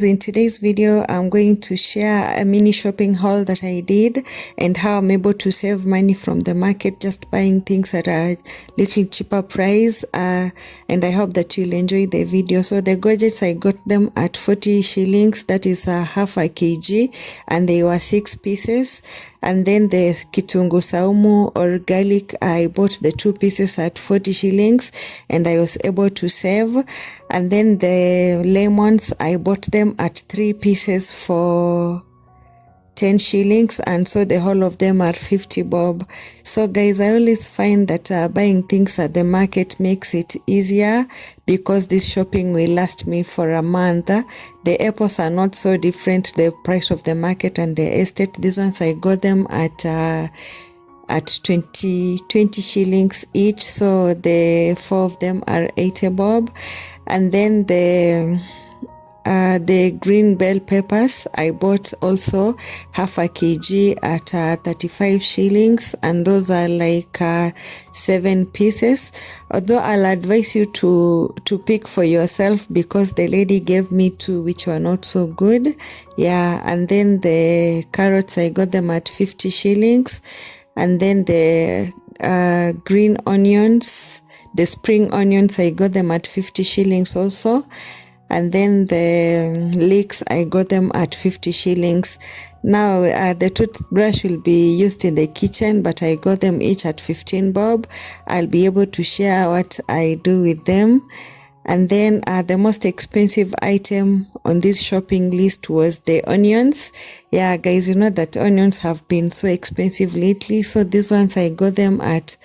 In today's video, I'm going to share a mini shopping haul that I did and how I'm able to save money from the market just buying things at a little cheaper price, and I hope that you'll enjoy the video. So the gadgets, I got them at 40 shillings, that is half a kg, and they were 6 pieces. And then the kitungu saumu or garlic, I bought the 2 pieces at 40 shillings and I was able to save. And then the lemons, I bought them at 3 pieces for 10 shillings, and so the whole of them are 50 bob. So guys, I always find that buying things at the market makes it easier because this shopping will last me for a month. The apples are not so different, the price of the market and the estate. These ones I got them at 20 shillings each, so the 4 of them are 80 bob. And then the green bell peppers, I bought also half a kg at 35 shillings, and those are like 7 pieces. Although I'll advise you to pick for yourself because the lady gave me 2 which were not so good. Yeah, and then the carrots, I got them at 50 shillings. And then the green onions, the spring onions, I got them at 50 shillings also. And then the leeks, I got them at 50 shillings. Now the toothbrush will be used in the kitchen, but I got them each at 15 bob. I'll be able to share what I do with them. And then the most expensive item on this shopping list was the onions. Yeah, guys, you know that onions have been so expensive lately. So these ones, I got them at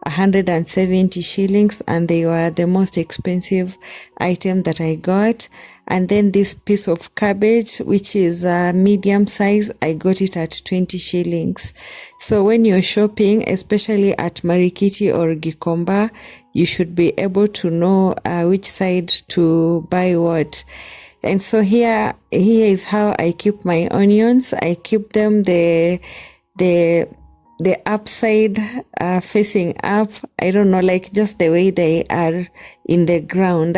170 shillings, and they were the most expensive item that I got. And then this piece of cabbage, which is medium size, I got it at 20 shillings. So when you're shopping, especially at Marikiti or Gikomba, you should be able to know which side to buy what. And so here is how I keep my onions. I keep them the upside, facing up. I don't know, like just the way they are in the ground.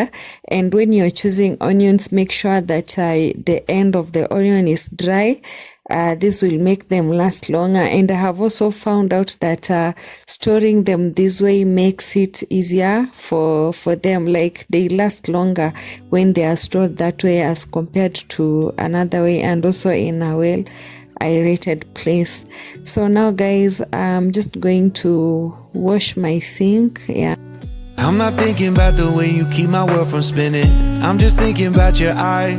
And when you're choosing onions, make sure that the end of the onion is dry. This will make them last longer. And I have also found out that storing them this way makes it easier for them. Like they last longer when they are stored that way as compared to another way, and also in a well aerated place. So now guys, I'm just going to wash my sink. Yeah, I'm not thinking about the way you keep my world from spinning. I'm just thinking about your eyes.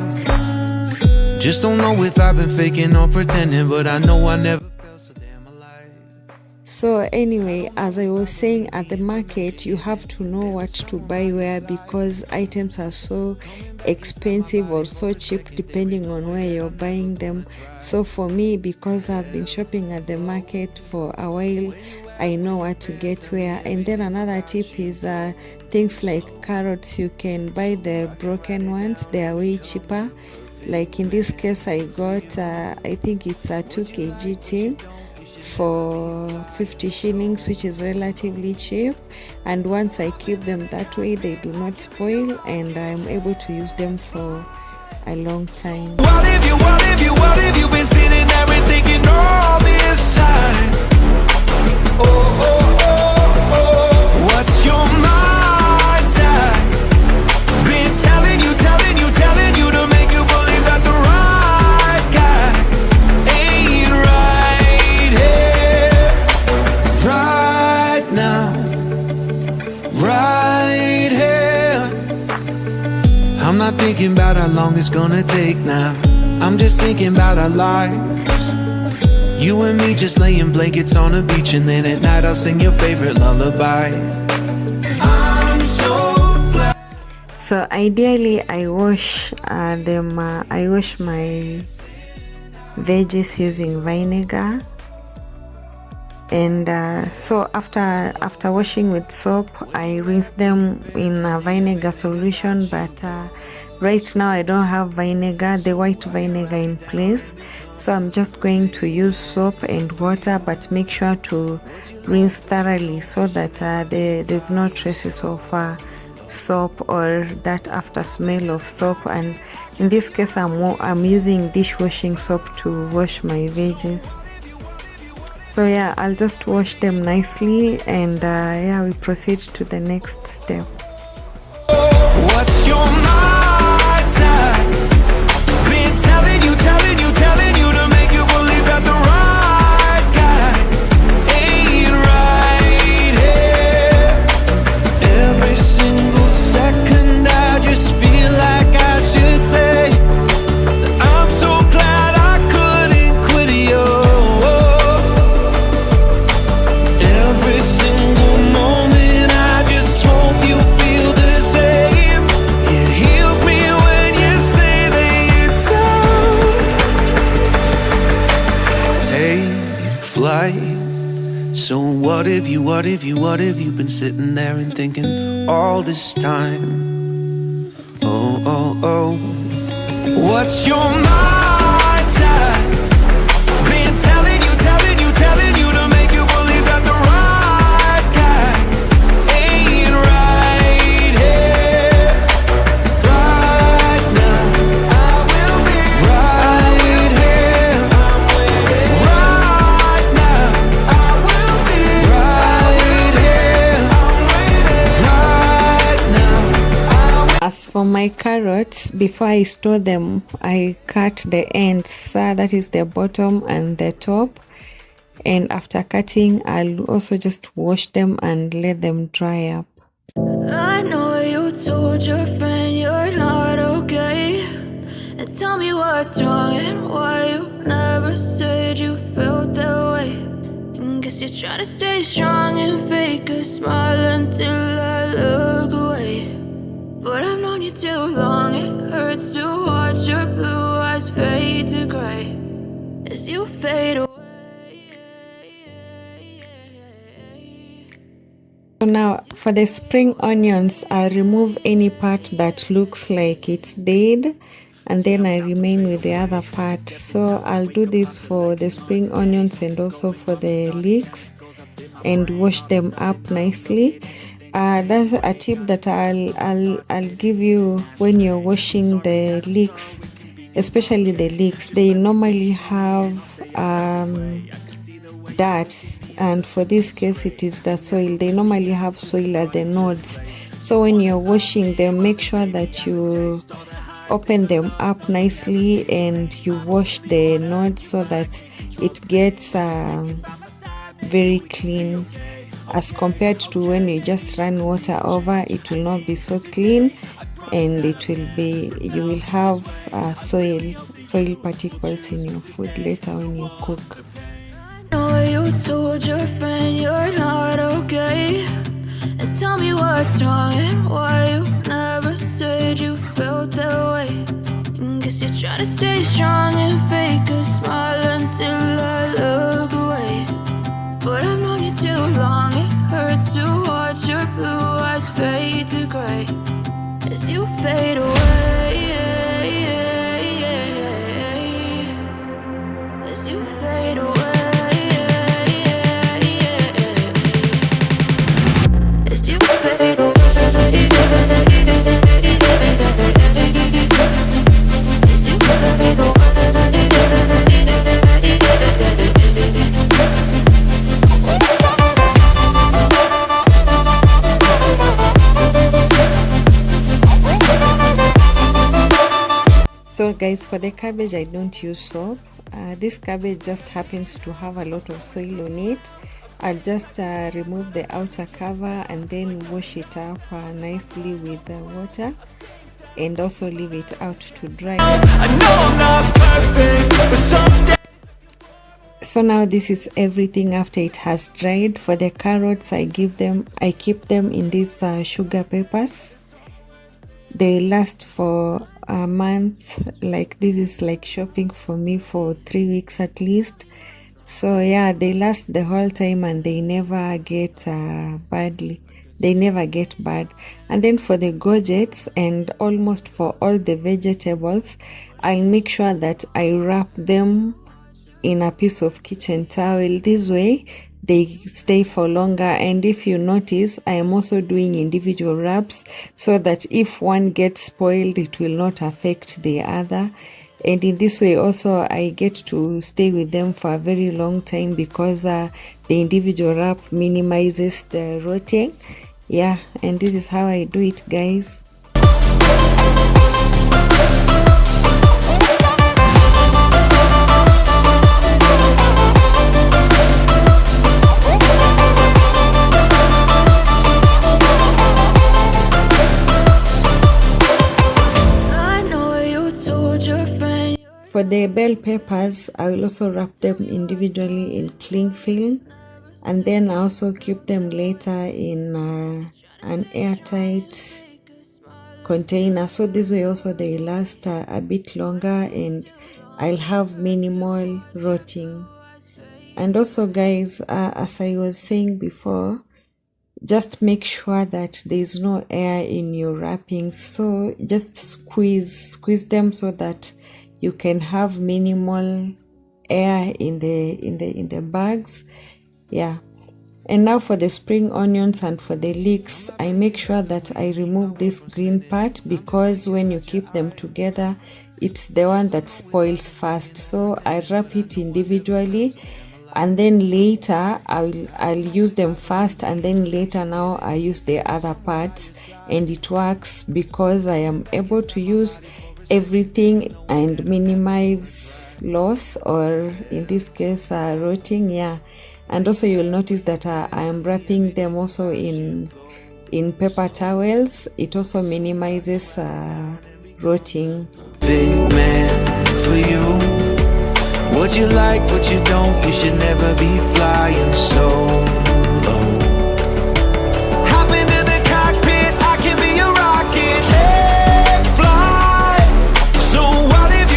Just don't know if I've been faking or pretending, but I know I never felt so damn alive. So anyway, as I was saying, at the market you have to know what to buy where, because items are so expensive or so cheap depending on where you're buying them. So for me, because I've been shopping at the market for a while, I know what to get where. And then another tip is things like carrots, you can buy the broken ones, they are way cheaper. Like in this case, I got I think it's a 2 kg tin for 50 shillings, which is relatively cheap. And once I keep them that way, they do not spoil, and I'm able to use them for a long time. What have you been sitting there and thinking all this time? Oh, what's your mind's at? Been telling you to make you believe that the right guy ain't right here, right now, right here. I'm not thinking about how long it's gonna take now. I'm just thinking about our lives. You and me just laying blankets on the beach, and then at night I'll sing your favorite lullaby. I'm so glad. So ideally, I wash them. I wash my veggies using vinegar, and so after washing with soap, I rinse them in a vinegar solution. But right now I don't have vinegar, the white vinegar in place, so I'm just going to use soap and water, but make sure to rinse thoroughly so that there's no traces of soap or that after smell of soap, and in this case I'm using dishwashing soap to wash my veggies. So yeah, I'll just wash them nicely, and yeah, we proceed to the next step. What's your mindset? Been telling you to make you believe that the right guy ain't right here. Every single second I just feel like I should say that I'm so glad I couldn't quit you. Every single moment I just hope you feel the same. It heals me when you say that you're tired. Take flight. So what if you been sitting there and thinking all this time? Oh, what's your mindset? Been telling you to make you believe that the right guy ain't right here. Right now, I will be right here. Right now, I will be right here. Right now. As for my carrots, before I store them, I cut the ends, so that is the bottom and the top. And after cutting, I'll also just wash them and let them dry up. I know you told your friend you're not okay, and tell me what's wrong and why you never said you felt that way. And guess you're trying to stay strong and fake a smile until I look away. But I've known you too long, it hurts to watch your blue eyes fade to gray as you fade away. So now for the spring onions, I remove any part that looks like it's dead, and then I remain with the other part. So I'll do this for the spring onions and also for the leeks, and wash them up nicely. That's a tip that I'll give you when you're washing the leeks, especially the leeks. They normally have dirt, and for this case it is the soil. They normally have soil at the nodes. So when you're washing them, make sure that you open them up nicely and you wash the nodes so that it gets very clean, as compared to when you just run water over. It will not be so clean, and you will have soil particles in your food later when you cook. I know you told your friend you're not okay, and tell me what's wrong and why you never said you felt that way. And guess you're trying to stay strong and fake a smile until I look away. But I've known you too long, it hurts to watch your blue eyes fade to gray as you fade away. As you fade away. As you fade away. As you fade away. So guys, for the cabbage I don't use soap. This cabbage just happens to have a lot of soil on it. I'll just remove the outer cover and then wash it up nicely with the water, and also leave it out to dry. I know I'm not perfect, but someday. So now this is everything after it has dried. For the carrots, I keep them in these sugar papers. They last for a month. Like, this is like shopping for me for 3 weeks at least. So yeah, they last the whole time and they never get bad. And then for the gourgets and almost for all the vegetables, I'll make sure that I wrap them in a piece of kitchen towel. This way they stay for longer. And if you notice, I am also doing individual wraps so that if one gets spoiled, it will not affect the other. And in this way also I get to stay with them for a very long time because the individual wrap minimizes the rotting. Yeah, and this is how I do it, guys. For the bell peppers, I will also wrap them individually in cling film, and then I also keep them later in an airtight container, so this way also they last a bit longer and I'll have minimal rotting. And also, guys, as I was saying before, just make sure that there is no air in your wrappings, so just squeeze them so that you can have minimal air in the bags. Yeah. And now for the spring onions and for the leeks, I make sure that I remove this green part because when you keep them together, it's the one that spoils fast. So I wrap it individually, and then later I'll use them first, and then later now I use the other parts, and it works because I am able to use everything and minimize loss, or in this case rotting. Yeah. And also you'll notice that I am wrapping them also in paper towels. It also minimizes rotting. Big man for you. What you like, what you don't, you should never be flying so low. Hop into the cockpit, I can be your rocket. Hey, fly. So what have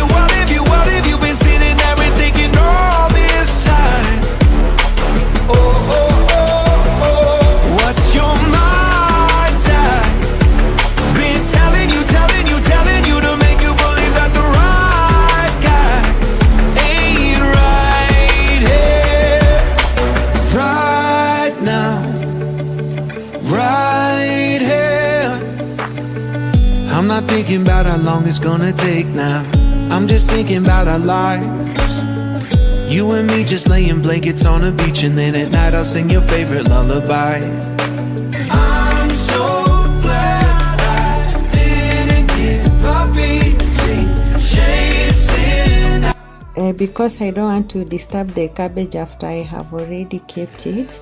you been sitting there and thinking all this time? Oh, oh, oh, oh. What's your mind's at? Been telling you to make you believe that the right guy ain't right here, right now, right here. I'm not thinking about how long it's gonna take now. I'm just thinking about our lives. You and me just laying blankets on the beach, and then at night I'll sing your favorite lullaby. I'm so glad I didn't give up easy, chasing. Because I don't want to disturb the cabbage after I have already kept it,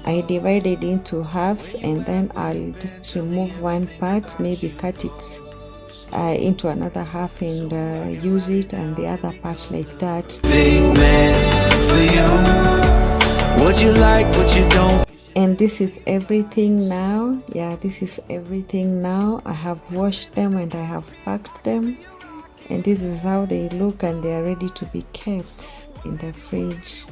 I divided into halves, and then I'll just remove one part, maybe cut it into another half and use it, and the other part like that. Big man for you. What you like, what you don't. And this is everything now. Yeah, this is everything now. I have washed them and I have packed them, and this is how they look, and they are ready to be kept in the fridge.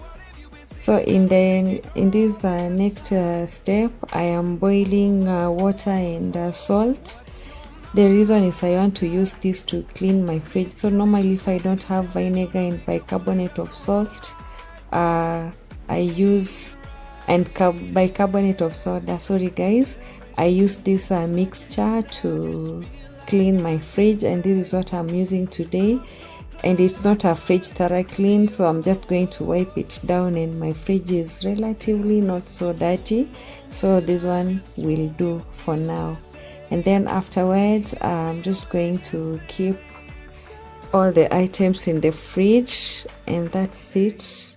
So in this next step, I am boiling water and salt. The reason is I want to use this to clean my fridge. So normally if I don't have vinegar and bicarbonate of salt, I use bicarbonate of soda. Sorry guys, I use this mixture to clean my fridge, and this is what I'm using today. And it's not a fridge thorough clean, so I'm just going to wipe it down, and my fridge is relatively not so dirty, so this one will do for now. And then afterwards I'm just going to keep all the items in the fridge, and that's it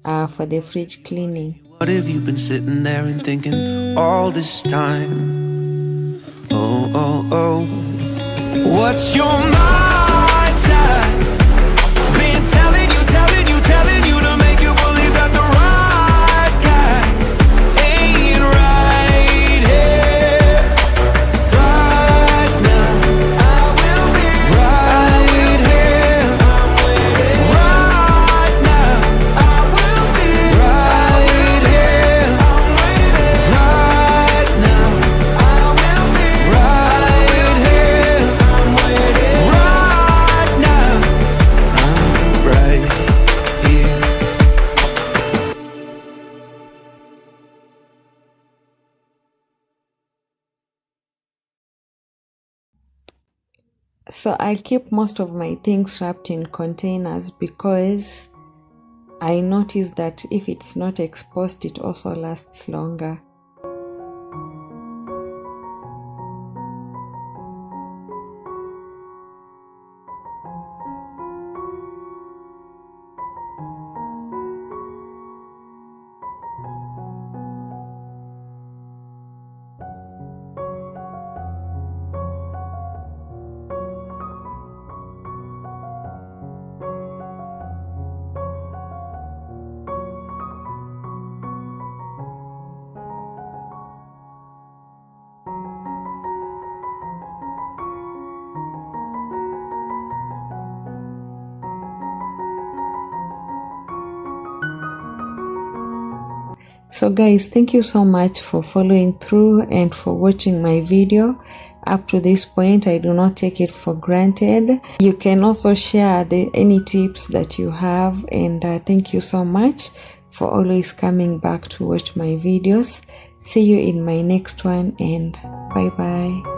for the fridge cleaning. What have you been sitting there and thinking all this time? Oh, oh, oh. What's your mind's at? Been telling you to make you believe that the right guy ain't right here, right now. I will be right here, right now. I will be right here, right now. I will be right here, right So I'll keep most of my things wrapped in containers because I noticed that if it's not exposed, it also lasts longer. So guys, thank you so much for following through and for watching my video up to this point. I do not take it for granted. You can also share any tips that you have, and thank you so much for always coming back to watch my videos. See you in my next one, and bye bye.